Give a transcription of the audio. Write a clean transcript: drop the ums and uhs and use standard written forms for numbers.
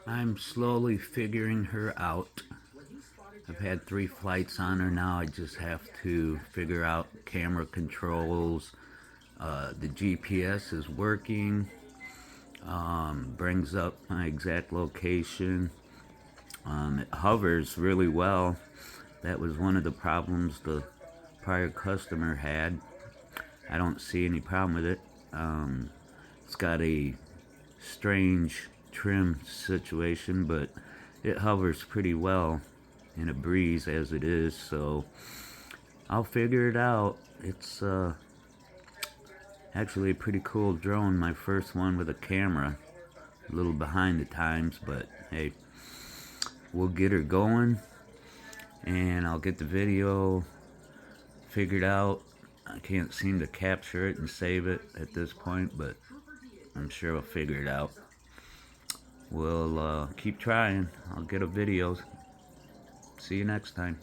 I'm slowly figuring her out. I've had 3 flights on her now. I just have to figure out camera controls. The GPS is working. Brings up my exact location. It hovers really well. That was one of the problems the prior customer had. I don't see any problem with it. It's got a strange trim situation, but it hovers pretty well in a breeze as it is, so I'll figure it out. It's actually a pretty cool drone, my first one with a camera. A little behind the times, but hey, we'll get her going and I'll get the video figured out. I can't seem to capture it and save it at this point, but I'm sure I'll figure it out. We'll keep trying. I'll get a video. See you next time.